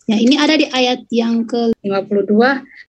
Ya, ini ada di ayat yang ke-52.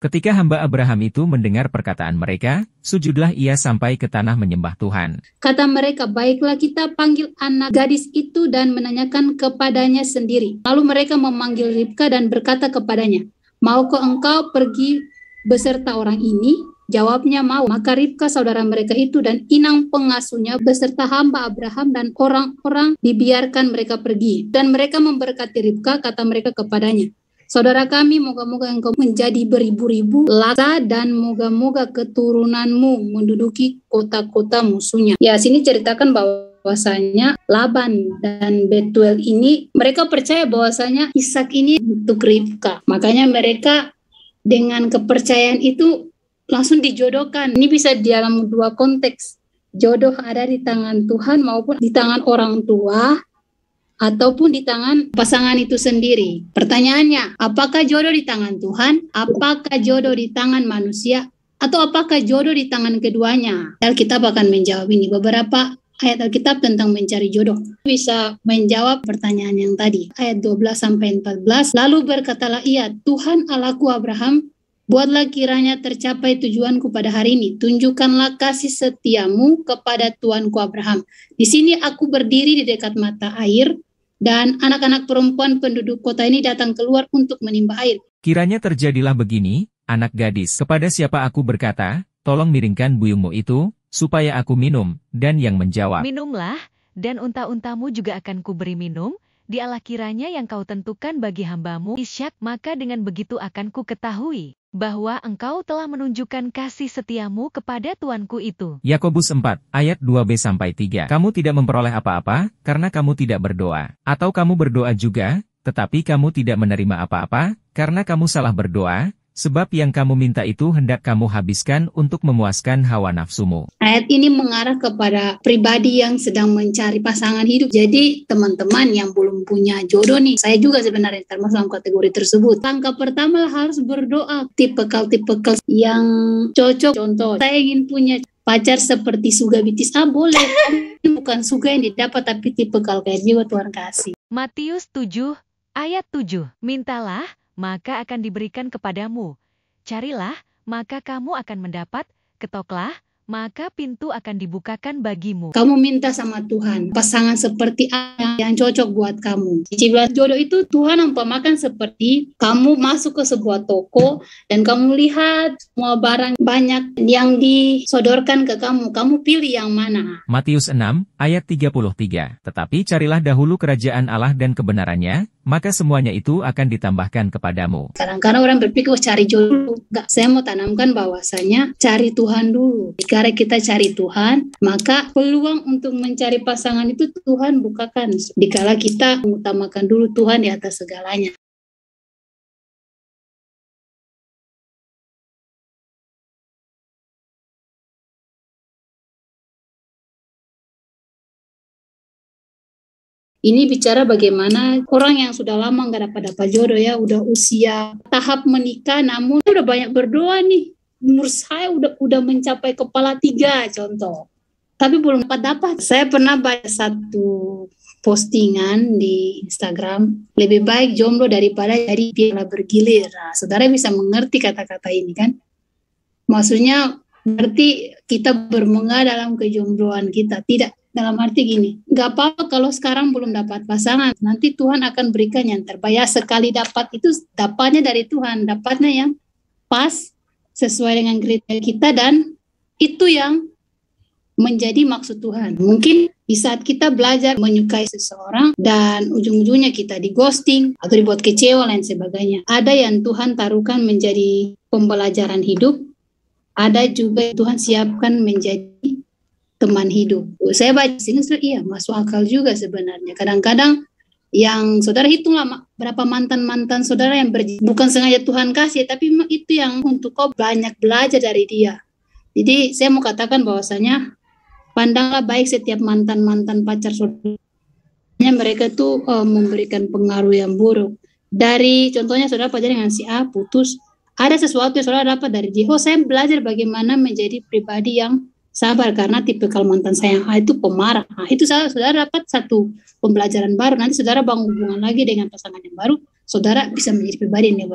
Ketika hamba Abraham itu mendengar perkataan mereka, sujudlah ia sampai ke tanah menyembah Tuhan. Kata mereka, baiklah kita panggil anak gadis itu dan menanyakan kepadanya sendiri. Lalu mereka memanggil Ribka dan berkata kepadanya, maukah engkau pergi beserta orang ini? Jawabnya mau. Maka Ribka saudara mereka itu dan inang pengasuhnya beserta hamba Abraham dan orang-orang dibiarkan mereka pergi. Dan mereka memberkati Ribka, kata mereka kepadanya, saudara kami, moga-moga engkau menjadi beribu-ribu lata dan moga-moga keturunanmu menduduki kota-kota musuhnya. Ya, sini ceritakan bahwasanya Laban dan Betuel ini, mereka percaya bahwasanya Ishak ini untuk Ribka. Makanya mereka dengan kepercayaan itu langsung dijodohkan. Ini bisa dalam dua konteks. Jodoh ada di tangan Tuhan maupun di tangan orang tua, ataupun di tangan pasangan itu sendiri. Pertanyaannya, apakah jodoh di tangan Tuhan? Apakah jodoh di tangan manusia? Atau apakah jodoh di tangan keduanya? Alkitab akan menjawab ini. Beberapa ayat Alkitab tentang mencari jodoh bisa menjawab pertanyaan yang tadi. Ayat 12-14, lalu berkatalah ia, Tuhan Allahku Abraham, buatlah kiranya tercapai tujuanku pada hari ini. Tunjukkanlah kasih setiamu kepada Tuanku Abraham. Di sini aku berdiri di dekat mata air, dan anak-anak perempuan penduduk kota ini datang keluar untuk menimba air. Kiranya terjadilah begini, anak gadis, kepada siapa aku berkata, tolong miringkan buyungmu itu, supaya aku minum, dan yang menjawab, minumlah, dan unta-untamu juga akan kuberi minum, dialah kiranya yang kau tentukan bagi hambamu Ishak, maka dengan begitu akan ku ketahui bahwa engkau telah menunjukkan kasih setiamu kepada tuanku itu. Yakobus 4, ayat 2b-3. Kamu tidak memperoleh apa-apa, karena kamu tidak berdoa. Atau kamu berdoa juga, tetapi kamu tidak menerima apa-apa, karena kamu salah berdoa, sebab yang kamu minta itu hendak kamu habiskan untuk memuaskan hawa nafsumu. Ayat ini mengarah kepada pribadi yang sedang mencari pasangan hidup. Jadi teman-teman yang belum punya jodoh nih, saya juga sebenarnya termasuk dalam kategori tersebut. Langkah pertama harus berdoa. Tipikal-tipikal yang cocok. Contoh, saya ingin punya pacar seperti Suga BTS. Boleh. Bukan Suga yang didapat, tapi tipikal kayak jiwa Tuhan kasih. Matius 7, ayat 7. Mintalah, maka akan diberikan kepadamu. Carilah, maka kamu akan mendapat. Ketoklah, maka pintu akan dibukakan bagimu. Kamu minta sama Tuhan, pasangan seperti apa yang cocok buat kamu. Cicilan jodoh itu Tuhan umpamakan seperti kamu masuk ke sebuah toko dan kamu lihat semua barang banyak yang disodorkan ke kamu. Kamu pilih yang mana? Matius 6, ayat 33. Tetapi carilah dahulu kerajaan Allah dan kebenarannya, maka semuanya itu akan ditambahkan kepadamu. Kadang-kadang orang berpikir, cari jodoh. Enggak, saya mau tanamkan bahwasanya cari Tuhan dulu. Jika kita cari Tuhan, maka peluang untuk mencari pasangan itu Tuhan bukakan. Dikala kita mengutamakan dulu Tuhan di atas segalanya. Ini bicara bagaimana orang yang sudah lama nggak dapat jodoh ya, udah usia tahap menikah, namun udah banyak berdoa nih. Umur saya udah mencapai kepala 3 contoh, tapi belum dapat. Saya pernah baca satu postingan di Instagram, lebih baik jomblo daripada jadi piala bergilir. Nah, saudara bisa mengerti kata-kata ini kan? Maksudnya berarti kita bermenga dalam kejombloan kita, tidak. Dalam arti gini, gak apa-apa kalau sekarang belum dapat pasangan, nanti Tuhan akan berikan yang terbaik. Sekali dapat itu dapatnya dari Tuhan, dapatnya yang pas, sesuai dengan kriteria kita, dan itu yang menjadi maksud Tuhan. Mungkin di saat kita belajar menyukai seseorang dan ujung-ujungnya kita di ghosting atau dibuat kecewa dan sebagainya, ada yang Tuhan taruhkan menjadi pembelajaran hidup, ada juga yang Tuhan siapkan menjadi teman hidup. Saya baca sini, iya masuk akal juga sebenarnya. Kadang-kadang yang saudara hitunglah berapa mantan-mantan saudara yang bukan sengaja Tuhan kasih, tapi itu yang untuk kau banyak belajar dari dia. Jadi saya mau katakan bahwasanya pandanglah baik setiap mantan-mantan pacar saudara. Mereka tuh memberikan pengaruh yang buruk. Dari contohnya saudara pacaran dengan si A, putus, ada sesuatu yang saudara dapat dari dia. Saya belajar bagaimana menjadi pribadi yang sabar, karena tipikal mantan saya yang A itu pemarah. Nah, itu saudara dapat satu pembelajaran baru. Nanti saudara bangun hubungan lagi dengan pasangan yang baru, saudara bisa menjadi pribadi yang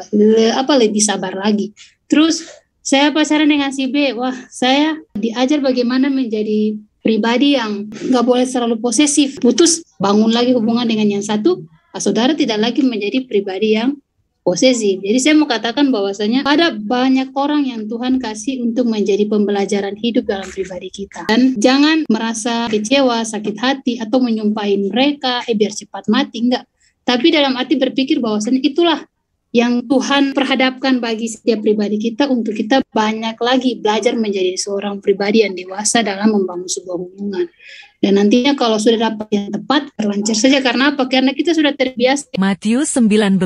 lebih sabar lagi. Terus saya pacaran dengan si B, wah saya diajar bagaimana menjadi pribadi yang nggak boleh terlalu posesif. Putus, bangun lagi hubungan dengan yang satu, saudara tidak lagi menjadi pribadi yang posesif. Jadi saya mau katakan bahwasanya ada banyak orang yang Tuhan kasih untuk menjadi pembelajaran hidup dalam pribadi kita. Dan jangan merasa kecewa, sakit hati, atau menyumpahin mereka, biar cepat mati, enggak. Tapi dalam arti berpikir bahwasanya itulah yang Tuhan perhadapkan bagi setiap pribadi kita untuk kita banyak lagi belajar menjadi seorang pribadi yang dewasa dalam membangun sebuah hubungan. Dan nantinya kalau sudah dapat yang tepat, lancar saja. Karena apa? Karena kita sudah terbiasa. Matius 19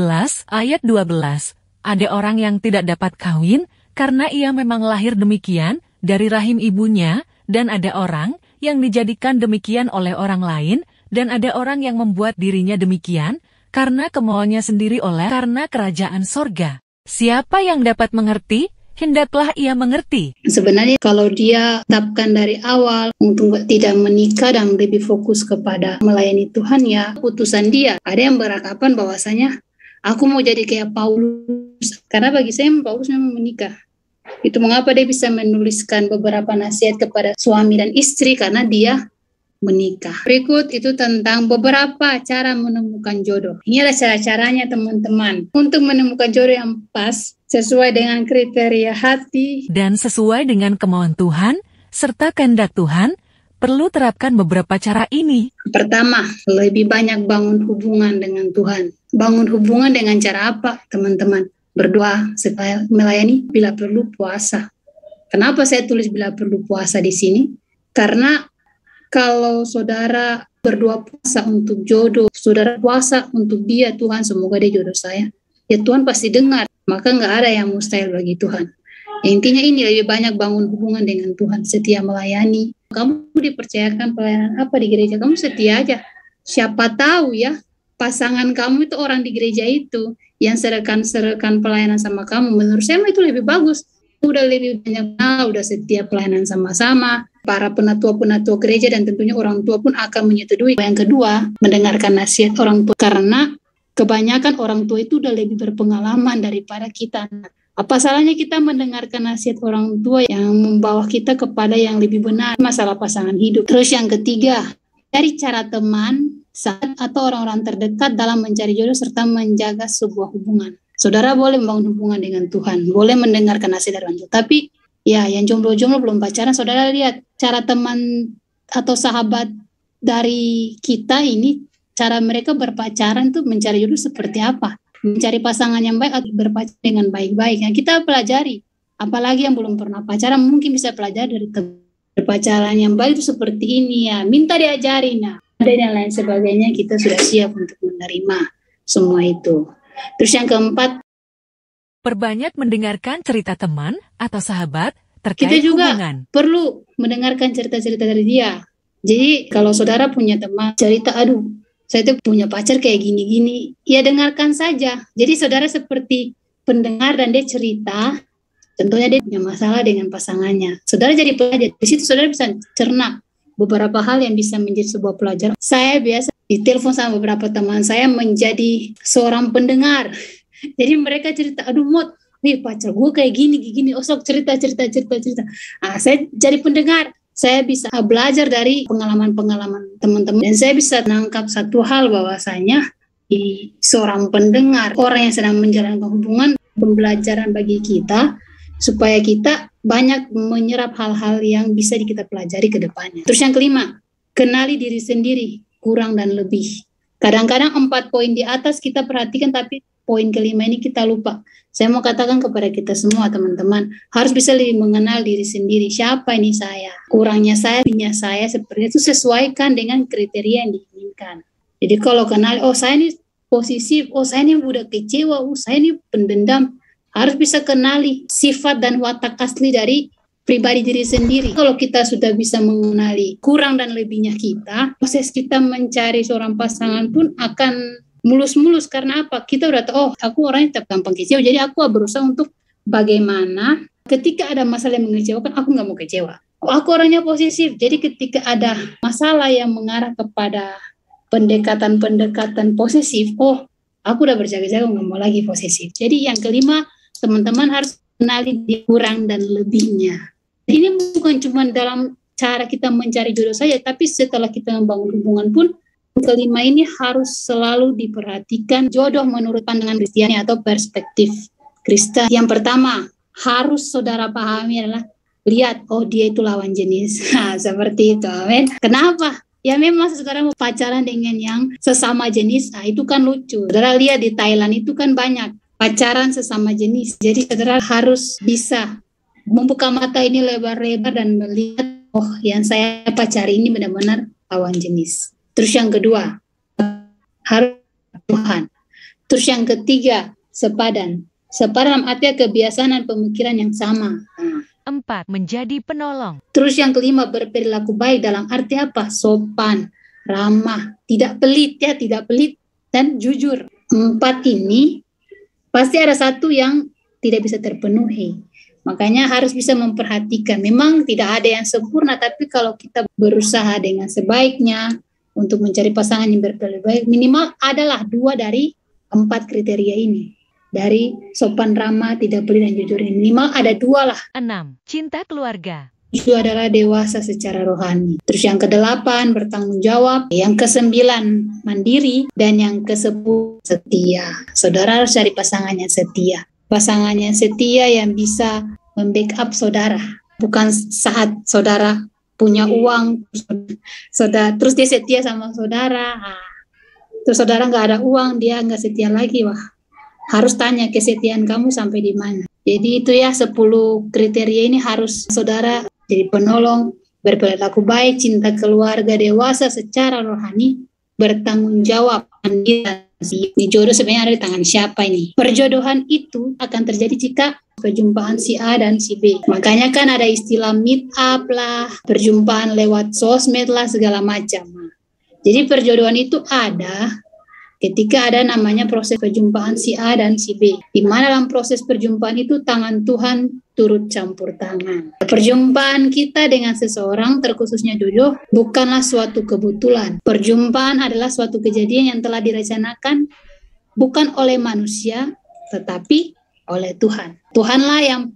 ayat 12. Ada orang yang tidak dapat kawin karena ia memang lahir demikian dari rahim ibunya, dan ada orang yang dijadikan demikian oleh orang lain, dan ada orang yang membuat dirinya demikian karena kemauannya sendiri karena kerajaan sorga. Siapa yang dapat mengerti, hendaklah ia mengerti. Sebenarnya kalau dia tetapkan dari awal untuk tidak menikah dan lebih fokus kepada melayani Tuhan, ya putusan dia. Ada yang beranggapan bahwasanya aku mau jadi kayak Paulus, karena bagi saya Paulus memang menikah. Itu mengapa dia bisa menuliskan beberapa nasihat kepada suami dan istri, karena dia menikah. Berikut itu tentang beberapa cara menemukan jodoh. Ini adalah cara-caranya teman-teman untuk menemukan jodoh yang pas sesuai dengan kriteria hati dan sesuai dengan kemauan Tuhan serta kehendak Tuhan. Perlu terapkan beberapa cara ini. Pertama, lebih banyak bangun hubungan dengan Tuhan. Bangun hubungan dengan cara apa, teman-teman? Berdoa, supaya melayani, bila perlu puasa. Kenapa saya tulis bila perlu puasa di sini? Karena kalau saudara berdoa puasa untuk jodoh, saudara puasa untuk dia, Tuhan semoga dia jodoh saya, ya Tuhan pasti dengar. Maka nggak ada yang mustahil bagi Tuhan. Ya, intinya ini lebih banyak bangun hubungan dengan Tuhan, setia melayani. Kamu dipercayakan pelayanan apa di gereja, kamu setia aja. Siapa tahu ya, pasangan kamu itu orang di gereja itu yang serahkan pelayanan sama kamu. Menurut saya itu lebih bagus. Udah lebih banyak, udah setia pelayanan sama-sama. Para penatua-penatua gereja dan tentunya orang tua pun akan menyetujui. Yang kedua, mendengarkan nasihat orang tua. Karena kebanyakan orang tua itu udah lebih berpengalaman daripada kita. Apa salahnya kita mendengarkan nasihat orang tua yang membawa kita kepada yang lebih benar masalah pasangan hidup. Terus yang ketiga, cari cara teman, sahabat atau orang-orang terdekat dalam mencari jodoh serta menjaga sebuah hubungan. Saudara boleh membangun hubungan dengan Tuhan, boleh mendengarkan nasihat dari orang tua. Tapi ya, yang jomblo-jomblo belum pacaran, saudara lihat cara teman atau sahabat dari kita ini, cara mereka berpacaran tuh mencari jodoh seperti apa, mencari pasangan yang baik atau berpacaran dengan baik-baik. Yang kita pelajari, apalagi yang belum pernah pacaran mungkin bisa pelajari dari berpacaran yang baik itu seperti ini ya, minta diajarin ya, dan lain sebagainya. Kita sudah siap untuk menerima semua itu. Terus yang keempat, perbanyak mendengarkan cerita teman atau sahabat terkait kita juga hubungan. Perlu mendengarkan cerita-cerita dari dia. Jadi kalau saudara punya teman cerita, aduh saya tuh punya pacar kayak gini-gini, ya dengarkan saja. Jadi saudara seperti pendengar dan dia cerita, tentunya dia punya masalah dengan pasangannya. Saudara jadi pelajar, di situ saudara bisa cerna beberapa hal yang bisa menjadi sebuah pelajaran. Saya biasa ditelepon sama beberapa teman saya menjadi seorang pendengar. Jadi mereka cerita, aduh Mot, pacar gue kayak gini, sok cerita. Saya jadi pendengar, saya bisa belajar dari pengalaman-pengalaman teman-teman. Dan saya bisa menangkap satu hal bahwasanya di seorang pendengar, orang yang sedang menjalankan hubungan, pembelajaran bagi kita, supaya kita banyak menyerap hal-hal yang bisa kita pelajari ke depannya. Terus yang kelima, kenali diri sendiri, kurang dan lebih. Kadang-kadang 4 poin di atas kita perhatikan, tapi poin kelima ini kita lupa. Saya mau katakan kepada kita semua teman-teman, harus bisa lebih mengenal diri sendiri. Siapa ini saya? Kurangnya saya, lebihnya saya, seperti itu sesuaikan dengan kriteria yang diinginkan. Jadi kalau kenal, saya ini posesif, saya ini mudah kecewa, saya ini pendendam. Harus bisa kenali sifat dan watak asli dari pribadi diri sendiri. Kalau kita sudah bisa mengenali kurang dan lebihnya kita, proses kita mencari seorang pasangan pun akan mulus-mulus. Karena apa? Kita udah tahu, aku orangnya tetap gampang kecewa, jadi aku berusaha untuk bagaimana ketika ada masalah yang mengecewakan, aku nggak mau kecewa. Aku orangnya posesif, jadi ketika ada masalah yang mengarah kepada pendekatan posesif, Aku udah berjaga-jaga, nggak mau lagi posesif. Jadi yang kelima, teman-teman harus kenali di kurang dan lebihnya. Ini bukan cuma dalam cara kita mencari jodoh saja, tapi setelah kita membangun hubungan pun, kelima ini harus selalu diperhatikan jodoh menurut pandangan Kristiani atau perspektif Kristen. Yang pertama, harus saudara pahami adalah lihat, oh dia itu lawan jenis. Nah, seperti itu, amin. Kenapa? Ya memang saudara mau pacaran dengan yang sesama jenis, nah itu kan lucu. Saudara lihat di Thailand itu kan banyak pacaran sesama jenis. Jadi saudara harus bisa membuka mata ini lebar-lebar dan melihat, oh yang saya pacari ini benar-benar lawan jenis. Terus yang kedua, harus Tuhan. Terus yang ketiga, sepadan. Sepadan artinya kebiasaan dan pemikiran yang sama. 4. Menjadi penolong. Terus yang kelima, berperilaku baik dalam arti apa? Sopan, ramah, tidak pelit ya, tidak pelit dan jujur. 4 ini pasti ada satu yang tidak bisa terpenuhi. Makanya harus bisa memperhatikan. Memang tidak ada yang sempurna, tapi kalau kita berusaha dengan sebaiknya untuk mencari pasangan yang berperilaku baik, minimal adalah 2 dari 4 kriteria ini. Dari sopan, ramah, tidak pelit dan jujur ini. Minimal ada 2 lah. 6. Cinta keluarga. Itu adalah dewasa secara rohani. Terus yang ke-8 bertanggung jawab, yang ke-9 mandiri, dan yang ke-10 setia. Saudara harus cari pasangan yang setia. Pasangan yang setia yang bisa membackup saudara. Bukan saat saudara punya uang, terus dia setia sama saudara. Terus saudara nggak ada uang, dia nggak setia lagi. Wah, harus tanya kesetiaan kamu sampai di mana. Jadi itu ya 10 kriteria ini harus saudara jadi penolong, berperilaku baik, cinta keluarga, dewasa secara rohani, bertanggung jawab. Ini jodoh sebenarnya ada di tangan siapa ini? Perjodohan itu akan terjadi jika perjumpaan si A dan si B. Makanya kan ada istilah meet up lah, perjumpaan lewat sosmed lah, segala macam. Jadi perjodohan itu ada ketika ada namanya proses perjumpaan si A dan si B. Di mana dalam proses perjumpaan itu tangan Tuhan turut campur tangan. Perjumpaan kita dengan seseorang, terkhususnya jodoh, bukanlah suatu kebetulan. Perjumpaan adalah suatu kejadian yang telah direncanakan bukan oleh manusia, tetapi oleh Tuhan. Tuhanlah yang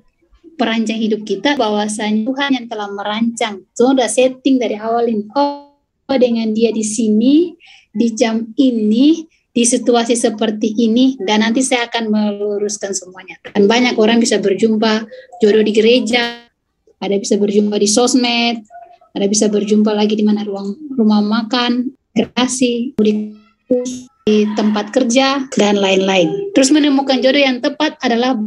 perancang hidup kita, bahwasanya Tuhan yang telah merancang. Sudah setting dari awal ini. Oh, dengan dia di sini, di jam ini, di situasi seperti ini, dan nanti saya akan meluruskan semuanya. Dan banyak orang bisa berjumpa jodoh di gereja, ada bisa berjumpa di sosmed, ada bisa berjumpa lagi di mana rumah makan, gerasi, di tempat kerja, dan lain-lain. Terus menemukan jodoh yang tepat adalah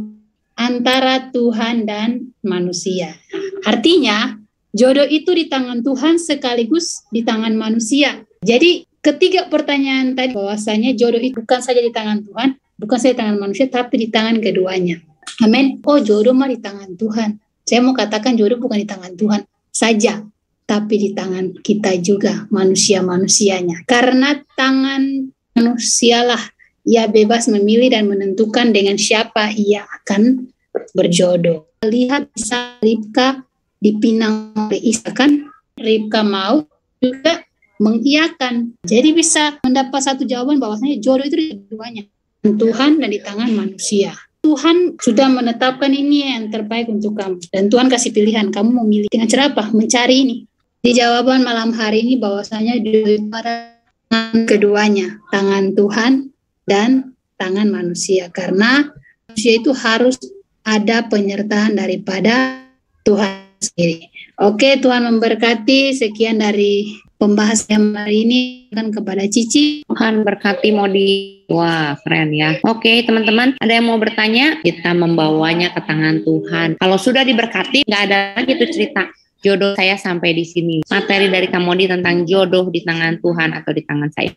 antara Tuhan dan manusia. Artinya, jodoh itu di tangan Tuhan sekaligus di tangan manusia. Jadi, ketiga pertanyaan tadi, bahwasanya jodoh itu bukan saja di tangan Tuhan, bukan saja di tangan manusia, tapi di tangan keduanya. Amin. Oh, jodoh mah di tangan Tuhan. Saya mau katakan jodoh bukan di tangan Tuhan saja, tapi di tangan kita juga, manusia-manusianya. Karena tangan manusialah ia bebas memilih dan menentukan dengan siapa ia akan berjodoh. Lihat bisa Ribka dipinang oleh Ishak, kan? Ribka mau juga mengiyakan. Jadi bisa mendapat satu jawaban bahwasanya jodoh itu di keduanya, Tuhan dan di tangan manusia. Tuhan sudah menetapkan ini yang terbaik untuk kamu, dan Tuhan kasih pilihan, kamu mau milih dengan cara apa? Mencari ini. Di jawaban malam hari ini bahwasanya jodoh itu ada tangan keduanya, tangan Tuhan dan tangan manusia. Karena manusia itu harus ada penyertaan daripada Tuhan sendiri. Oke, Tuhan memberkati. Sekian dari pembahasan hari ini kan kepada Cici. Tuhan berkati Modi. Wah, keren ya. Oke, teman-teman, ada yang mau bertanya? Kita membawanya ke tangan Tuhan. Kalau sudah diberkati, nggak ada lagi tuh cerita jodoh saya sampai di sini. Materi dari Kak Modi tentang jodoh di tangan Tuhan atau di tangan saya.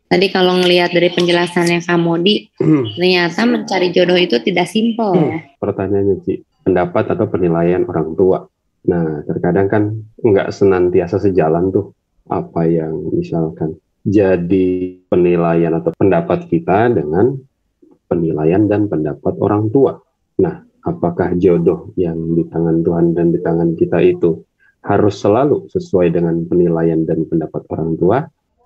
Tadi kalau ngelihat dari penjelasannya Kak Modi, ternyata mencari jodoh itu tidak simpel. Pertanyaannya, Ci, pendapat atau penilaian orang tua. Nah, terkadang kan nggak senantiasa sejalan tuh apa yang misalkan jadi penilaian atau pendapat kita dengan penilaian dan pendapat orang tua. Nah, apakah jodoh yang di tangan Tuhan dan di tangan kita itu harus selalu sesuai dengan penilaian dan pendapat orang tua?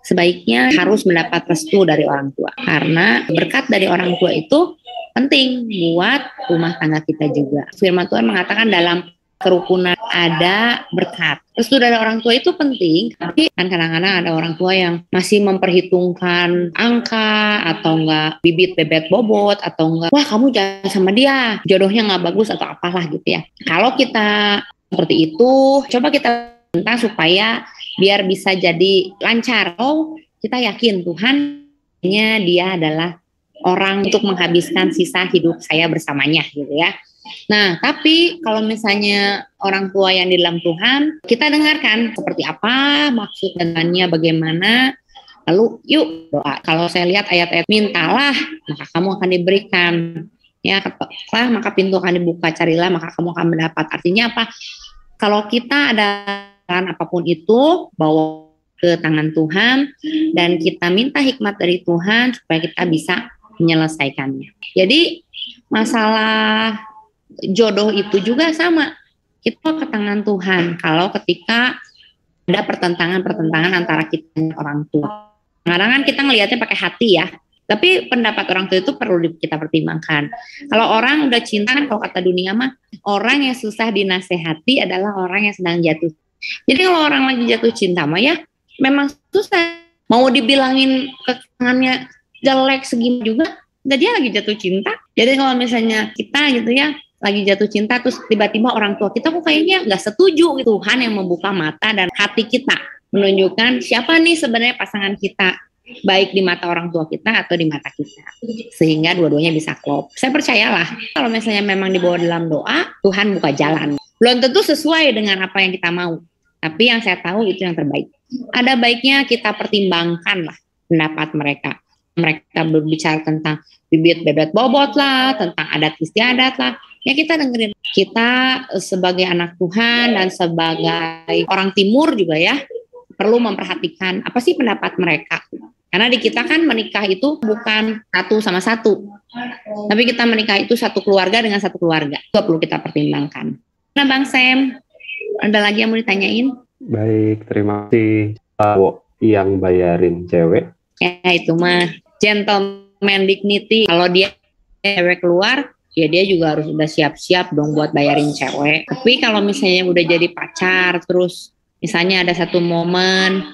sebaiknya harus mendapat restu dari orang tua. Karena berkat dari orang tua itu penting buat rumah tangga kita juga. Firman Tuhan mengatakan dalam kerukunan ada berkat. Restu dari orang tua itu penting, tapi kan kadang-kadang ada orang tua yang masih memperhitungkan angka atau enggak bibit bebet bobot atau enggak, wah kamu jangan sama dia, jodohnya nggak bagus atau apalah gitu ya. Kalau kita seperti itu, coba kita minta supaya biar bisa jadi lancar. Oh, kita yakin Tuhannya dia adalah orang untuk menghabiskan sisa hidup saya bersamanya gitu ya. Nah, tapi kalau misalnya orang tua yang di dalam Tuhan, kita dengarkan seperti apa maksud dengannya, bagaimana, lalu yuk doa. Kalau saya lihat ayat-ayat, mintalah maka kamu akan diberikan, ya ketuklah maka pintu akan dibuka, carilah maka kamu akan mendapat. Artinya apa? Kalau kita ada apapun itu, bawa ke tangan Tuhan dan kita minta hikmat dari Tuhan supaya kita bisa menyelesaikannya. Jadi masalah jodoh itu juga sama, kita ke tangan Tuhan. Kalau ketika ada pertentangan antara kita dan orang tua, kadang kan kita ngelihatnya pakai hati ya, tapi pendapat orang tua itu perlu kita pertimbangkan. Kalau orang udah cinta kan, kalau kata dunia mah, orang yang susah dinasehati adalah orang yang sedang jatuh. Jadi kalau orang lagi jatuh cinta mah ya memang susah, mau dibilangin kekangannya jelek segini juga, nggak, dia lagi jatuh cinta. Jadi kalau misalnya kita gitu ya lagi jatuh cinta, terus tiba-tiba orang tua kita kok kayaknya nggak setuju gitu. Tuhan yang membuka mata dan hati kita, menunjukkan siapa nih sebenarnya pasangan kita, baik di mata orang tua kita atau di mata kita, sehingga dua-duanya bisa klop. Saya percayalah kalau misalnya memang dibawa dalam doa, Tuhan buka jalan. Belum tentu sesuai dengan apa yang kita mau, tapi yang saya tahu itu yang terbaik. Ada baiknya kita pertimbangkan lah pendapat mereka. Mereka berbicara tentang bibit bebet bobot lah, tentang adat istiadat lah, ya kita dengerin. Kita sebagai anak Tuhan dan sebagai orang timur juga ya perlu memperhatikan apa sih pendapat mereka. Karena di kita kan menikah itu bukan satu sama satu, tapi kita menikah itu satu keluarga dengan satu keluarga. Itu perlu kita pertimbangkan. Nah Bang Sam, ada lagi yang mau ditanyain? Baik, terima kasih. Cowok yang bayarin cewek, Ya itu mah gentleman dignity. Kalau dia cewek keluar, ya dia juga harus udah siap-siap dong buat bayarin cewek. Tapi kalau misalnya udah jadi pacar, terus misalnya ada satu momen,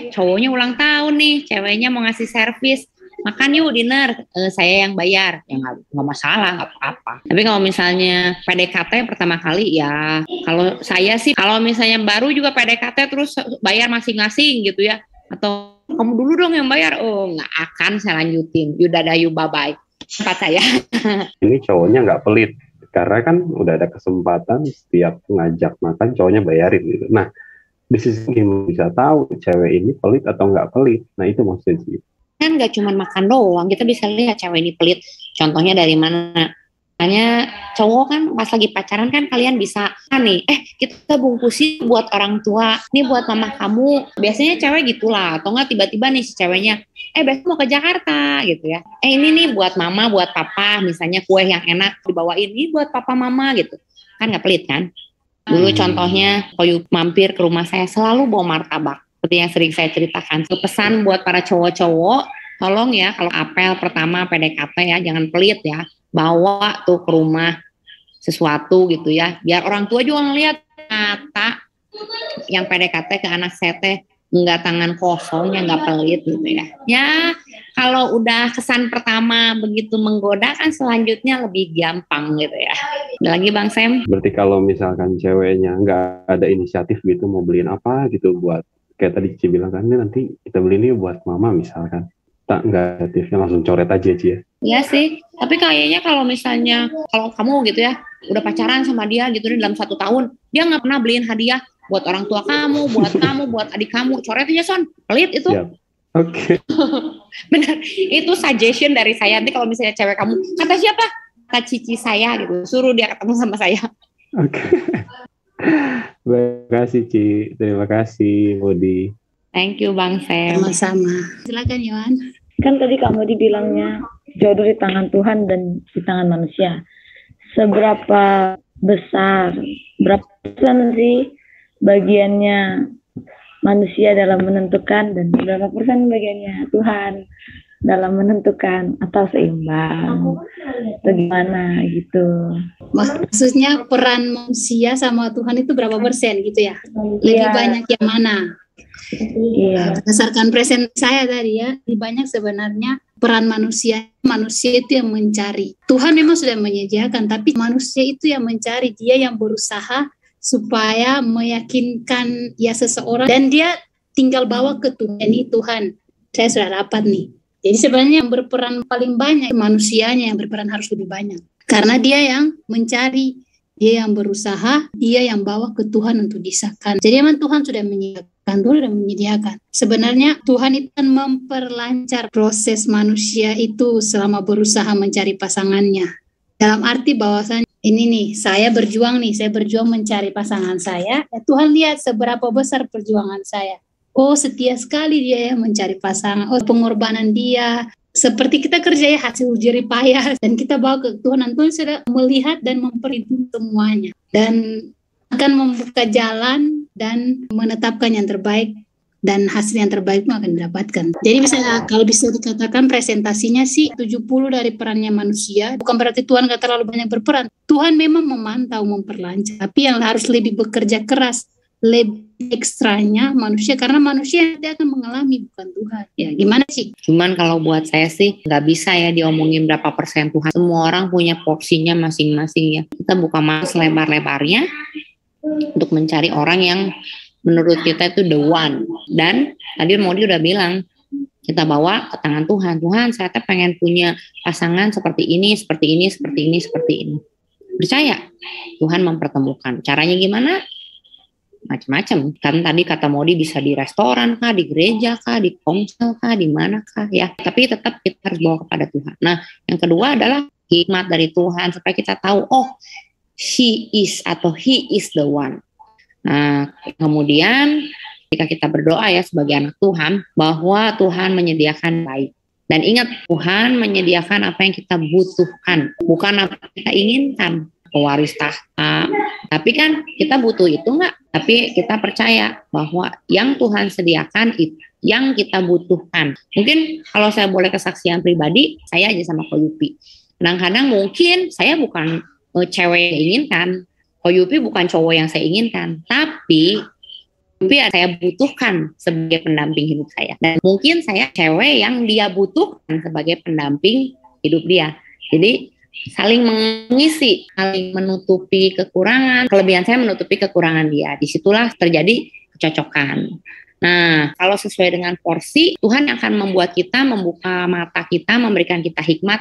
cowoknya ulang tahun nih, ceweknya mau ngasih servis, makan yuk dinner, saya yang bayar, ya nggak masalah, nggak apa-apa. Tapi kalau misalnya PDKT pertama kali, ya kalau saya sih, kalau misalnya baru juga PDKT terus bayar masing-masing gitu ya, atau kamu dulu dong yang bayar, oh nggak akan saya lanjutin, yudadayu bye-bye. Tempat saya. Ini cowoknya nggak pelit, karena kan udah ada kesempatan setiap ngajak makan cowoknya bayarin gitu. Nah, di sisi ini bisa tahu cewek ini pelit atau nggak pelit. Nah itu maksudnya sih. Kan nggak cuma makan doang, kita bisa lihat cewek ini pelit. Contohnya dari mana? Hanya cowok kan pas lagi pacaran kan kalian bisa nih, kita bungkusin buat orang tua, nih buat mama kamu. Biasanya cewek gitulah, atau nggak tiba-tiba nih si ceweknya, besok mau ke Jakarta gitu ya. Ini nih buat mama, buat papa, misalnya kue yang enak dibawain, ini buat papa mama gitu. Kan nggak pelit kan? Dulu contohnya, kalau mampir ke rumah saya selalu bawa martabak. Seperti yang sering saya ceritakan. Pesan buat para cowok-cowok, tolong ya kalau apel pertama PDKT ya, jangan pelit ya. Bawa tuh ke rumah sesuatu gitu ya. Biar orang tua juga ngeliat kata yang PDKT ke anak saya teh nggak tangan kosong, ya nggak pelit gitu ya. Ya kalau udah kesan pertama begitu menggoda kan selanjutnya lebih gampang gitu ya. Ada lagi Bang Sam? Berarti kalau misalkan ceweknya nggak ada inisiatif gitu mau beliin apa gitu buat, kayak tadi Cici bilang kan, nanti kita beli ini buat mama misalkan, tak nggak inisiatifnya langsung coret aja Ci ya. Iya sih, tapi kayaknya kalau misalnya kalau kamu gitu ya udah pacaran sama dia gitu dalam 1 tahun, dia nggak pernah beliin hadiah buat orang tua kamu, buat kamu, buat adik kamu, coret aja Son, pelit itu. Siap. Oke. Benar, itu suggestion dari saya. Nanti kalau misalnya cewek kamu, kata siapa? Kata cici saya gitu, suruh dia ketemu sama saya. Oke. Terima kasih Ci, terima kasih Modi. Thank you Bang Sam. Sama-sama. Silakan Yohan. Kan tadi kamu dibilangnya jodoh di tangan Tuhan dan di tangan manusia. Seberapa besar, berapa persen sih bagiannya manusia dalam menentukan dan berapa persen bagiannya Tuhan dalam menentukan, atau seimbang atau gimana gitu. Maksudnya peran manusia sama Tuhan itu berapa persen gitu ya? Lebih banyak yang mana? Iya. Berdasarkan present saya tadi ya, lebih banyak sebenarnya peran manusia. Manusia itu yang mencari. Tuhan memang sudah menyediakan, tapi manusia itu yang mencari. Dia yang berusaha supaya meyakinkan ya seseorang, dan dia tinggal bawa ke Tuhan. Ini Tuhan, saya sudah dapat nih. Jadi sebenarnya yang berperan paling banyak manusianya, yang berperan harus lebih banyak. Karena dia yang mencari, dia yang berusaha, dia yang bawa ke Tuhan untuk disahkan. Jadi memang Tuhan sudah menyediakan, Tuhan sudah menyediakan. Sebenarnya Tuhan itu kan memperlancar proses manusia itu selama berusaha mencari pasangannya. Dalam arti bahwasannya ini nih, saya berjuang mencari pasangan saya. Ya, Tuhan lihat seberapa besar perjuangan saya. Oh, setia sekali dia ya mencari pasangan. Oh, pengorbanan dia. Seperti kita kerja ya, hasil jerih payah. Dan kita bawa ke Tuhan. Dan Tuhan sudah melihat dan memperhitung semuanya. Dan akan membuka jalan dan menetapkan yang terbaik. Dan hasil yang terbaik itu akan didapatkan. Jadi kalau bisa dikatakan presentasinya sih 70 dari perannya manusia. Bukan berarti Tuhan gak terlalu banyak berperan. Tuhan memang memantau, memperlancar. Tapi yang harus lebih bekerja keras, lebih ekstranya manusia, karena manusia dia akan mengalami, bukan Tuhan. Ya gimana sih? Cuman kalau buat saya sih nggak bisa ya diomongin berapa persen Tuhan. Semua orang punya porsinya masing-masing ya. Kita buka mata selebar-lebarnya untuk mencari orang yang menurut kita itu the one. Dan tadi Modi udah bilang, kita bawa ke tangan Tuhan. Tuhan, saya pengen punya pasangan seperti ini, seperti ini, seperti ini, seperti ini. Percaya Tuhan mempertemukan. Caranya gimana? Macam-macam. Kan tadi kata Modi bisa di restoran kah, di gereja kah, di komsel kah, di mana kah ya. Tapi tetap kita harus bawa kepada Tuhan. Nah, yang kedua adalah hikmat dari Tuhan supaya kita tahu, oh, she is atau he is the one. Nah, kemudian ketika kita berdoa ya sebagai anak Tuhan, bahwa Tuhan menyediakan baik. Dan ingat, Tuhan menyediakan apa yang kita butuhkan, bukan apa yang kita inginkan. Pewaris tahta, tapi kan kita butuh itu enggak, tapi kita percaya bahwa yang Tuhan sediakan itu yang kita butuhkan. Mungkin kalau saya boleh kesaksian pribadi, saya aja sama Ko Yupi. Kadang-kadang mungkin saya bukan cewek yang inginkan, Ko Yupi bukan cowok yang saya inginkan, tapi saya butuhkan sebagai pendamping hidup saya. Dan mungkin saya cewek yang dia butuhkan sebagai pendamping hidup dia. Jadi saling mengisi, saling menutupi kekurangan, kelebihan saya menutupi kekurangan dia. Disitulah terjadi kecocokan. Nah, kalau sesuai dengan porsi, Tuhan akan membuat kita, membuka mata kita, memberikan kita hikmat,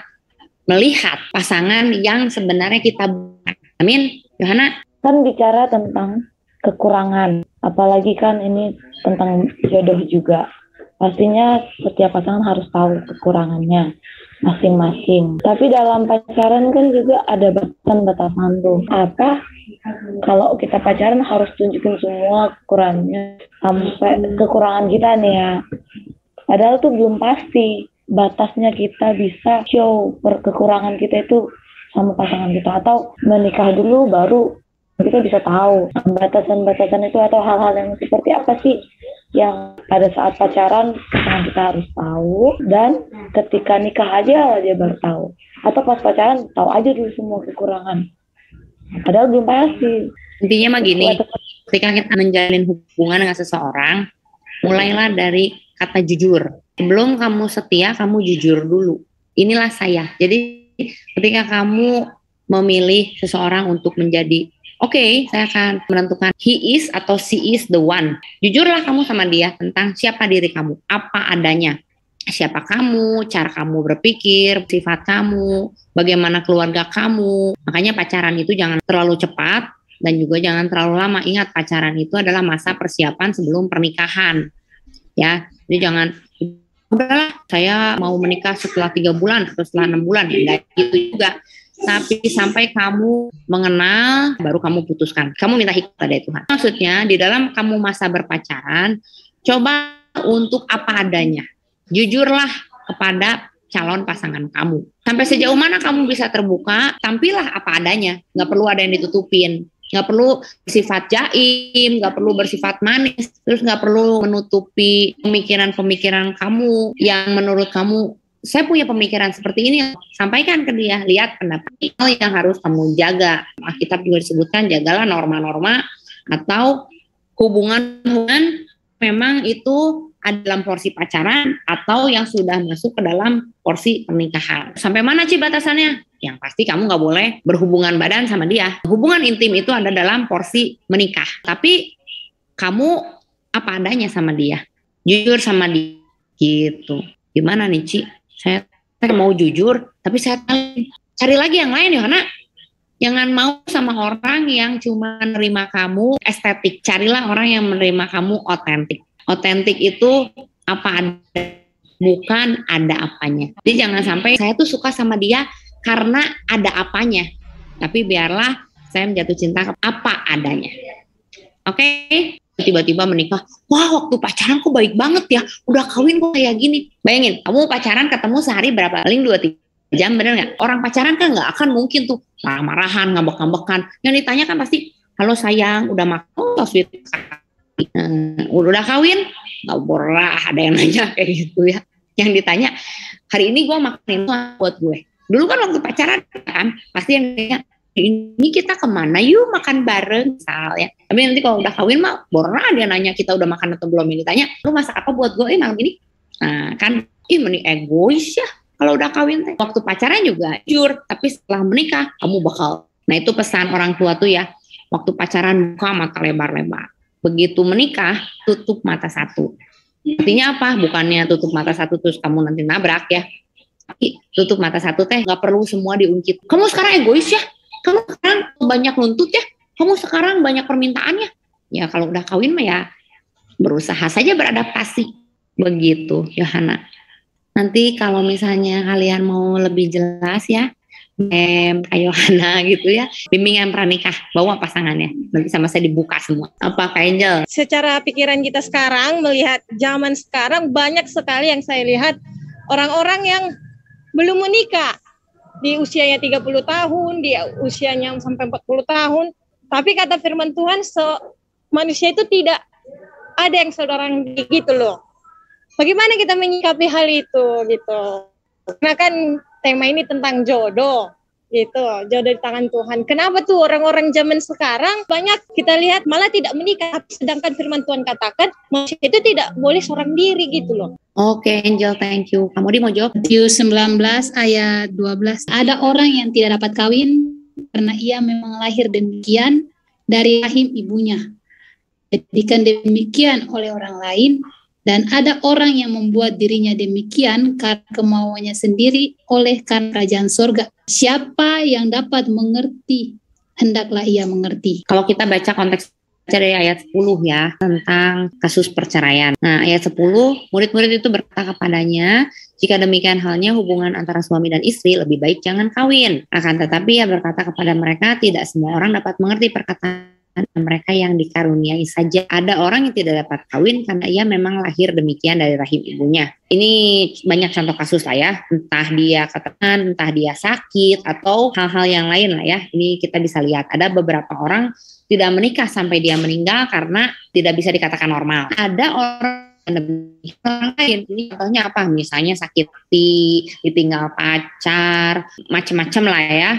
melihat pasangan yang sebenarnya kita bukan. Amin. Yohana? Kan bicara tentang kekurangan, apalagi kan ini tentang jodoh juga. Pastinya setiap pasangan harus tahu kekurangannya masing-masing. Tapi dalam pacaran kan juga ada batasan-batasan tuh. Apa? Kalau kita pacaran harus tunjukin semua kekurangannya sampai kekurangan kita nih ya. Padahal tuh belum pasti batasnya kita bisa show kekurangan kita itu sama pasangan kita, atau menikah dulu baru kita bisa tahu batasan-batasan itu atau hal-hal yang seperti apa sih yang pada saat pacaran kita harus tahu, dan ketika nikah aja dia baru tahu, atau pas pacaran tahu aja dulu semua kekurangan padahal belum pasti. Intinya mah gini, ketika kita menjalin hubungan dengan seseorang, mulailah dari kata jujur. Sebelum kamu setia, kamu jujur dulu, inilah saya. Jadi ketika kamu memilih seseorang untuk menjadi oke, saya akan menentukan he is atau she is the one. Jujurlah kamu sama dia tentang siapa diri kamu, apa adanya. Siapa kamu, cara kamu berpikir, sifat kamu, bagaimana keluarga kamu. Makanya pacaran itu jangan terlalu cepat dan juga jangan terlalu lama. Ingat, pacaran itu adalah masa persiapan sebelum pernikahan. Ya, jadi jangan, udahlah saya mau menikah setelah 3 bulan atau setelah 6 bulan. Ya, enggak gitu juga. Tapi sampai kamu mengenal, baru kamu putuskan. Kamu minta hikmat dari Tuhan. Maksudnya, di dalam kamu masa berpacaran, coba untuk apa adanya. Jujurlah kepada calon pasangan kamu. Sampai sejauh mana kamu bisa terbuka, tampillah apa adanya. Nggak perlu ada yang ditutupin. nggak perlu bersifat jaim, nggak perlu bersifat manis, terus nggak perlu menutupi pemikiran-pemikiran kamu yang menurut kamu, saya punya pemikiran seperti ini, sampaikan ke dia, lihat pendapat hal yang harus kamu jaga. Alkitab juga disebutkan, jagalah norma-norma atau hubungan memang itu ada dalam porsi pacaran atau yang sudah masuk ke dalam porsi pernikahan. Sampai mana sih batasannya? Yang pasti kamu nggak boleh berhubungan badan sama dia. Hubungan intim itu ada dalam porsi menikah. Tapi kamu apa adanya sama dia. Jujur sama dia. Gitu. Gimana nih Ci? Saya mau jujur, tapi saya cari lagi yang lain Yohana. Jangan mau sama orang yang cuma menerima kamu estetik. Carilah orang yang menerima kamu otentik. Otentik itu apa ada, bukan ada apanya. Jadi jangan sampai saya tuh suka sama dia karena ada apanya. Tapi biarlah saya menjatuh cinta apa adanya. Oke? Tiba-tiba menikah, wah waktu pacaran kok baik banget ya, udah kawin kok kayak gini. Bayangin, kamu pacaran ketemu sehari berapa? Paling 2-3 jam, bener nggak? Orang pacaran kan nggak akan mungkin tuh marah-marahan, ngambek-ngambekan. Yang ditanya kan pasti, halo sayang, udah makan? Oh, sweet. Udah kawin? Nggak pernah ada yang nanya kayak gitu ya. Yang ditanya, hari ini gue makan itu buat gue. Dulu kan waktu pacaran kan, pasti yang ditanya, ini kita kemana yuk makan bareng misalnya. Tapi nanti kalau udah kawin mah pernah dia nanya kita udah makan atau belum. Ini tanya, lu masak apa buat gue malam ini? Nah kan, mending egois ya. Kalau udah kawin, waktu pacaran juga jujur, tapi setelah menikah kamu bakal. Nah itu pesan orang tua tuh ya, waktu pacaran buka mata lebar-lebar. Begitu menikah, tutup mata satu. Artinya apa? Bukannya tutup mata satu terus kamu nanti nabrak ya. Tapi tutup mata satu teh nggak perlu semua diungkit. Kamu sekarang egois ya? Kamu sekarang banyak nuntut ya? Kamu sekarang banyak permintaannya? Ya kalau udah kawin mah ya berusaha saja beradaptasi. Begitu Yohana. Nanti kalau misalnya kalian mau lebih jelas ya, Kak Yohana gitu ya, bimbingan pranikah, bawa pasangannya, nanti sama saya dibuka semua. Apa Kak Angel? Secara pikiran kita sekarang, melihat zaman sekarang, banyak sekali yang saya lihat orang-orang yang belum menikah di usianya 30 tahun, di usianya sampai 40 tahun. Tapi kata firman Tuhan, manusia itu tidak ada yang seorang gitu loh. Bagaimana kita menyikapi hal itu gitu? Karena kan tema ini tentang jodoh gitu, jodoh di tangan Tuhan. Kenapa tuh orang-orang zaman sekarang banyak kita lihat malah tidak menikah, sedangkan firman Tuhan katakan manusia itu tidak boleh seorang diri gitu loh. Oke Angel, thank you. Kamu mau jawab? Matius 19 ayat 12. Ada orang yang tidak dapat kawin karena ia memang lahir demikian dari rahim ibunya. Jadikan demikian oleh orang lain. Dan ada orang yang membuat dirinya demikian karena kemauannya sendiri oleh karena kerajaan surga. Siapa yang dapat mengerti, hendaklah ia mengerti. Kalau kita baca konteks dari ayat 10 ya, tentang kasus perceraian. Nah ayat 10, murid-murid itu berkata kepadanya, jika demikian halnya hubungan antara suami dan istri, lebih baik jangan kawin. Akan tetapi ia berkata kepada mereka, tidak semua orang dapat mengerti perkataan mereka yang dikaruniai saja. Ada orang yang tidak dapat kawin karena ia memang lahir demikian dari rahim ibunya. Ini banyak contoh kasus lah ya, entah dia katakan, entah dia sakit atau hal-hal yang lain lah ya. Ini kita bisa lihat ada beberapa orang tidak menikah sampai dia meninggal karena tidak bisa dikatakan normal. Ada orang lain, ini contohnya apa? Misalnya sakit hati, ditinggal pacar, macam-macam lah ya.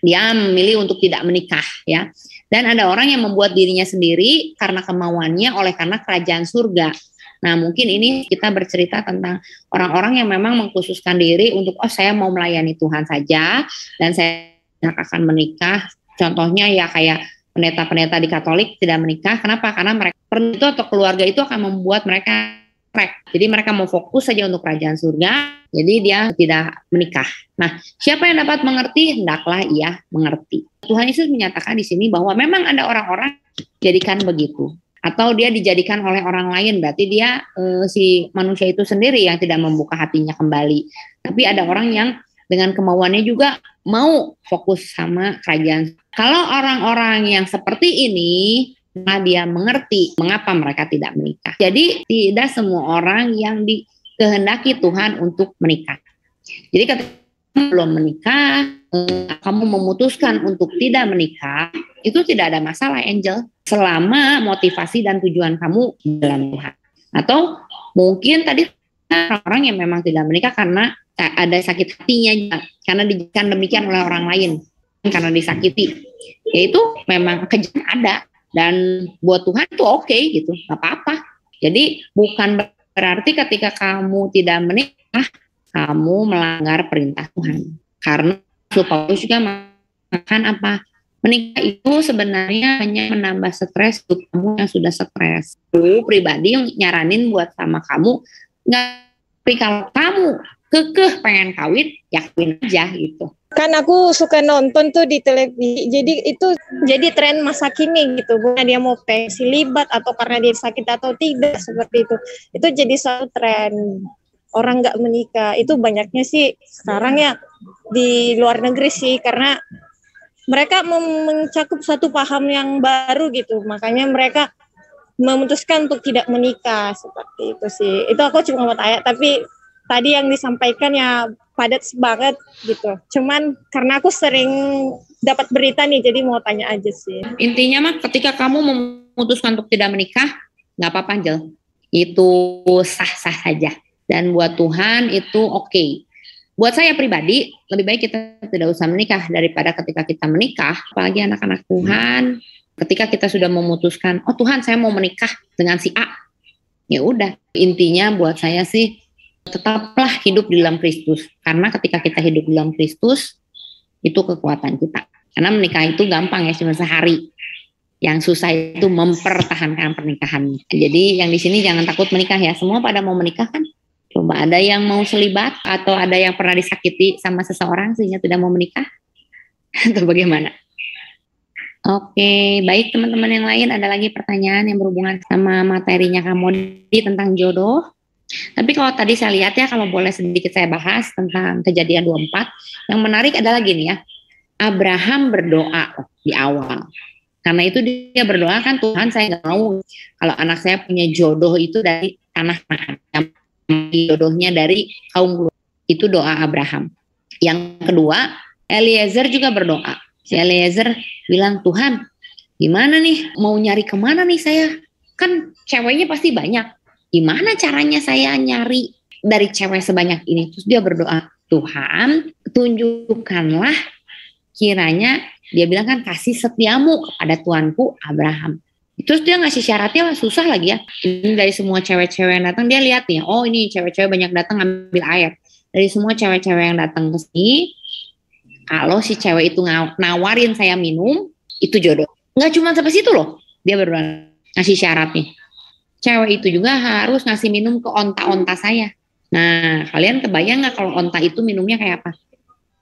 Dia memilih untuk tidak menikah ya. Dan ada orang yang membuat dirinya sendiri karena kemauannya oleh karena kerajaan surga. Nah mungkin ini kita bercerita tentang orang-orang yang memang mengkhususkan diri untuk saya mau melayani Tuhan saja dan saya akan menikah. Contohnya ya kayak pendeta-pendeta di Katolik tidak menikah. Kenapa? Karena mereka itu atau keluarga itu akan membuat mereka jadi mereka mau fokus saja untuk kerajaan surga, jadi dia tidak menikah. Nah, siapa yang dapat mengerti, hendaklah ia mengerti. Tuhan Yesus menyatakan di sini bahwa memang ada orang-orang jadikan begitu, atau dia dijadikan oleh orang lain, berarti dia si manusia itu sendiri yang tidak membuka hatinya kembali. Tapi ada orang yang dengan kemauannya juga mau fokus sama kerajaan. Kalau orang-orang yang seperti ini, dia mengerti mengapa mereka tidak menikah. Jadi tidak semua orang yang dikehendaki Tuhan untuk menikah. Jadi ketika belum menikah, kamu memutuskan untuk tidak menikah, itu tidak ada masalah, Angel, selama motivasi dan tujuan kamu dalam Tuhan. Atau mungkin tadi orang yang memang tidak menikah karena ada sakit hatinya juga, karena dijadikan demikian oleh orang lain, karena disakiti, yaitu memang kejadian ada, dan buat Tuhan itu oke gitu, nggak apa-apa. Jadi bukan berarti ketika kamu tidak menikah kamu melanggar perintah Tuhan. Karena Paulus juga mengatakan apa? Menikah itu sebenarnya hanya menambah stres untuk kamu yang sudah stres. Aku pribadi yang nyaranin buat sama kamu, tapi kalau kamu kekeh pengen kawin, ya kawin aja gitu. Kan aku suka nonton tuh di televisi, jadi itu jadi tren masa kini gitu, bukan dia mau pensi libat atau karena dia sakit atau tidak, seperti itu jadi satu tren orang nggak menikah. Itu banyaknya sih sekarang ya di luar negeri sih, karena mereka mencakup satu paham yang baru gitu, makanya mereka memutuskan untuk tidak menikah, seperti itu sih. Itu aku cuma mau tanya, tapi tadi yang disampaikan ya padat banget gitu. Cuman karena aku sering dapat berita nih, jadi mau tanya aja sih. Intinya mah ketika kamu memutuskan untuk tidak menikah, nggak apa-apa, Angel. Itu sah-sah saja. Dan buat Tuhan itu oke. Buat saya pribadi, lebih baik kita tidak usah menikah daripada ketika kita menikah, apalagi anak-anak Tuhan, ketika kita sudah memutuskan, oh Tuhan saya mau menikah dengan si A. Ya udah, intinya buat saya sih tetaplah hidup di dalam Kristus, karena ketika kita hidup di dalam Kristus itu kekuatan kita. Karena menikah itu gampang ya, cuma sehari. Yang susah itu mempertahankan pernikahan. Jadi yang di sini jangan takut menikah ya, semua pada mau menikah kan. Coba ada yang mau selibat atau ada yang pernah disakiti sama seseorang sehingga tidak mau menikah, atau bagaimana? Oke, baik teman-teman yang lain, ada lagi pertanyaan yang berhubungan sama materinya kamu tentang jodoh. Tapi kalau tadi saya lihat ya, kalau boleh sedikit saya bahas tentang Kejadian 24, yang menarik adalah gini ya, Abraham berdoa di awal. Karena itu dia berdoa kan, Tuhan saya nggak mau kalau anak saya punya jodoh itu dari tanah Kanaan, jodohnya dari kaum keluarga. Itu doa Abraham. Yang kedua, Eliezer juga berdoa. Si Eliezer bilang, Tuhan gimana nih, mau nyari kemana nih saya? Kan ceweknya pasti banyak. Gimana caranya saya nyari dari cewek sebanyak ini? Terus dia berdoa, Tuhan tunjukkanlah kiranya, dia bilang kan, kasih setiamu kepada tuanku Abraham. Terus dia ngasih syaratnya susah lagi ya. Ini dari semua cewek-cewek yang datang, dia lihat nih, oh ini cewek-cewek banyak datang ngambil air. Dari semua cewek-cewek yang datang ke sini, kalau si cewek itu nawarin saya minum, itu jodoh. Nggak cuma sampai situ loh, dia berdoa ngasih syarat nih. Cewek itu juga harus ngasih minum ke onta-onta saya. Nah, kalian kebayang nggak kalau onta itu minumnya kayak apa?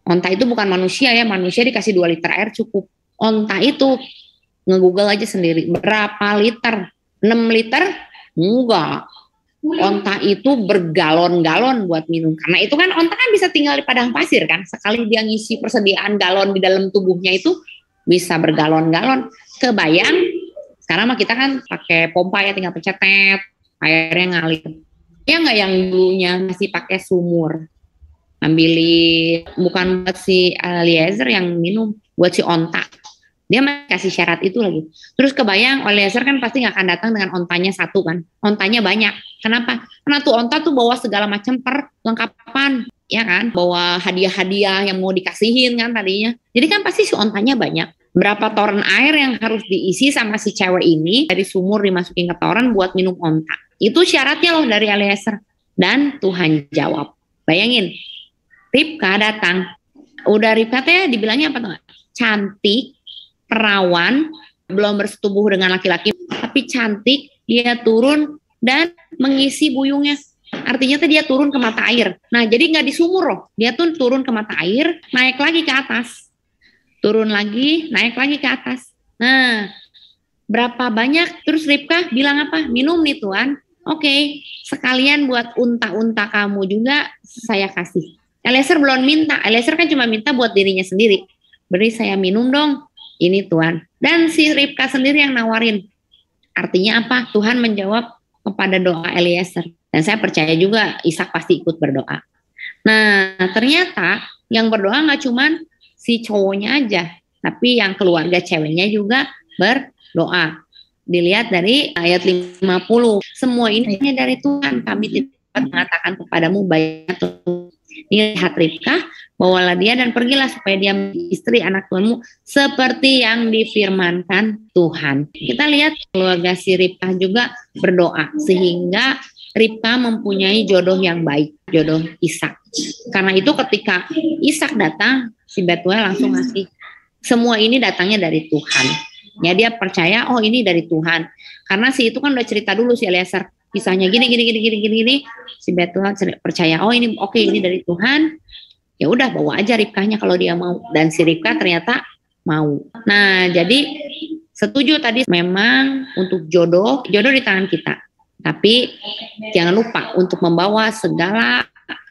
Onta itu bukan manusia ya, manusia dikasih 2 liter air cukup. Onta itu, nge-google aja sendiri, berapa liter? 6 liter? Enggak. Onta itu bergalon-galon buat minum. Karena itu kan onta kan bisa tinggal di padang pasir kan. Sekali dia ngisi persediaan galon di dalam tubuhnya itu bisa bergalon-galon. Kebayang? Sekarang mah kita kan pakai pompa ya, tinggal pencetet, airnya ngalir. Ya nggak yang dulunya masih pakai sumur. Ambilin, bukan buat si Eliezer yang minum, buat si onta. Dia masih kasih syarat itu lagi. Terus kebayang, Eliezer kan pasti nggak akan datang dengan ontanya satu kan. Ontanya banyak. Kenapa? Karena tuh onta tuh bawa segala macam perlengkapan. Ya kan? Bawa hadiah-hadiah yang mau dikasihin kan tadinya. Jadi kan pasti si ontanya banyak. Berapa toren air yang harus diisi sama si cewek ini dari sumur dimasukin ke toren buat minum onta. Itu syaratnya loh dari Eliezer. Dan Tuhan jawab. Bayangin, Ribka datang. Udah Ribka teh dibilangnya apa tuh? Cantik, perawan, belum bersetubuh dengan laki-laki, tapi cantik, dia turun dan mengisi buyungnya. Artinya tuh dia turun ke mata air. Nah, jadi nggak di sumur loh. Dia tuh turun ke mata air, naik lagi ke atas. Turun lagi, naik lagi ke atas. Nah, berapa banyak? Terus Ribka bilang apa? Minum nih Tuhan. Oke, sekalian buat unta-unta kamu juga saya kasih. Eliezer belum minta. Eliezer kan cuma minta buat dirinya sendiri. Beri saya minum dong. Ini Tuhan. Dan si Ribka sendiri yang nawarin. Artinya apa? Tuhan menjawab kepada doa Eliezer. Dan saya percaya juga Ishak pasti ikut berdoa. Nah, ternyata yang berdoa nggak cuman si cowoknya aja. tapi yang keluarga ceweknya juga berdoa. Dilihat dari ayat 50. Semua ini hanya dari Tuhan. Kami tidak dapat mengatakan kepadamu banyak. Lihat Ribkah, bawalah dia dan pergilah supaya dia menjadi istri anak tuanmu seperti yang difirmankan Tuhan. Kita lihat keluarga si Ribkah juga berdoa sehingga Ribkah mempunyai jodoh yang baik, jodoh Ishak. Karena itu ketika Ishak datang, si Betuel langsung ngasih. Semua ini datangnya dari Tuhan. Ya, dia percaya, oh ini dari Tuhan. Karena si itu kan udah cerita dulu si Eliezer, kisahnya gini. Si Betuel percaya, oh ini oke, ini dari Tuhan. Ya udah, bawa aja Ribkahnya kalau dia mau. Dan si Ribkah ternyata mau. Nah, jadi setuju tadi, memang untuk jodoh di tangan kita. Tapi jangan lupa untuk membawa segala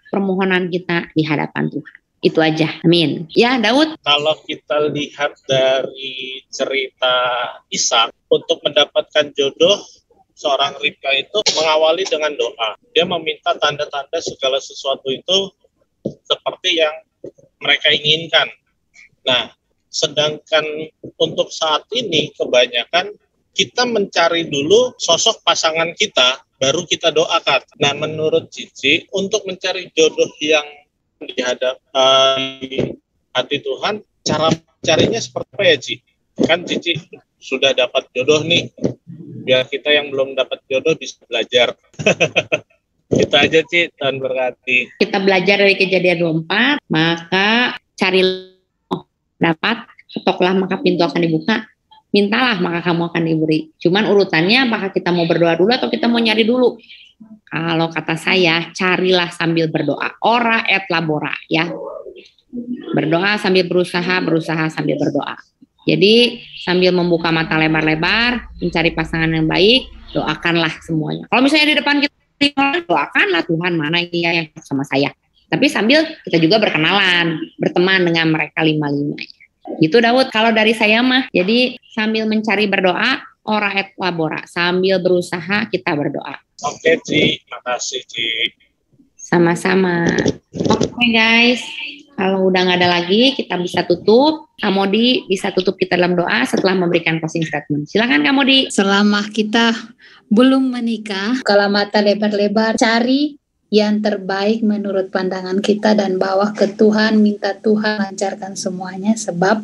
permohonan kita di hadapan Tuhan. Itu aja, amin. Ya, Daud. Kalau kita lihat dari cerita Ishak, untuk mendapatkan jodoh, seorang Ribkah itu mengawali dengan doa. Dia meminta tanda-tanda segala sesuatu itu seperti yang mereka inginkan. Nah, sedangkan untuk saat ini kebanyakan kita mencari dulu sosok pasangan kita, baru kita doakan. Nah, menurut Cici, untuk mencari jodoh yang di hati Tuhan, cara carinya seperti apa ya, Ci? Kan Cici sudah dapat jodoh nih, biar kita yang belum dapat jodoh bisa belajar. Kita aja, Ci, Tuhan berkati. Kita belajar dari Kejadian 24, maka cari dapat, ketoklah maka pintu akan dibuka, mintalah maka kamu akan diberi. Cuman urutannya apakah kita mau berdoa dulu atau kita mau nyari dulu? Kalau kata saya, carilah sambil berdoa. Ora et labora, ya. Berdoa sambil berusaha, berusaha sambil berdoa. Jadi sambil membuka mata lebar-lebar, mencari pasangan yang baik, doakanlah semuanya. Kalau misalnya di depan kita, doakanlah Tuhan mana yang sama saya. Tapi sambil kita juga berkenalan, berteman dengan mereka 5-5. Gitu Daud, kalau dari saya mah. Jadi sambil mencari berdoa, ora et labora, sambil berusaha kita berdoa. Oke, Ci, makasih, Ci. Sama-sama. Oke guys, kalau udah nggak ada lagi, kita bisa tutup. Kamodi bisa tutup kita dalam doa setelah memberikan closing statement. Silakan Kamodi. Selama kita belum menikah, kalau mata lebar-lebar, cari yang terbaik menurut pandangan kita dan bawa ke Tuhan, minta Tuhan lancarkan semuanya, sebab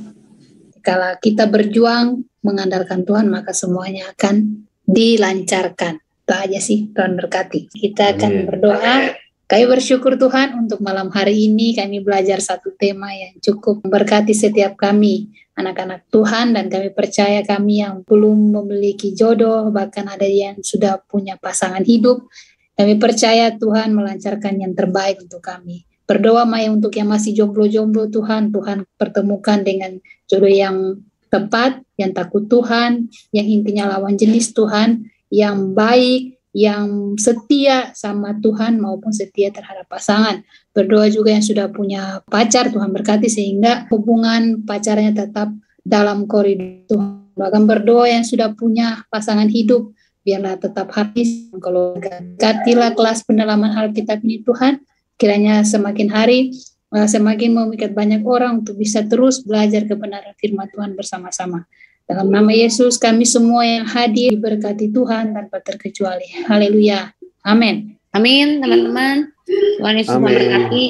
kalau kita berjuang mengandalkan Tuhan, maka semuanya akan dilancarkan. Itu aja sih, Tuhan berkati. Kita akan berdoa. Kami bersyukur Tuhan untuk malam hari ini kami belajar satu tema yang cukup memberkati setiap kami, anak-anak Tuhan, dan kami percaya kami yang belum memiliki jodoh, bahkan ada yang sudah punya pasangan hidup, kami percaya Tuhan melancarkan yang terbaik untuk kami. Berdoa Maya untuk yang masih jomblo-jomblo Tuhan pertemukan dengan jodoh yang tepat, yang takut Tuhan, yang intinya lawan jenis Tuhan, yang baik, yang setia sama Tuhan maupun setia terhadap pasangan. Berdoa juga yang sudah punya pacar, Tuhan berkati sehingga hubungan pacarnya tetap dalam koridor Tuhan. Bahkan berdoa yang sudah punya pasangan hidup, biarlah tetap habis. Kalau gantilah kelas pendalaman Alkitab ini Tuhan, kiranya semakin hari semakin memikat banyak orang untuk bisa terus belajar kebenaran firman Tuhan bersama-sama. Dalam nama Yesus, kami semua yang hadir diberkati Tuhan tanpa terkecuali. Haleluya. Amin. Amin, teman-teman. Tuhan Yesus memberkati.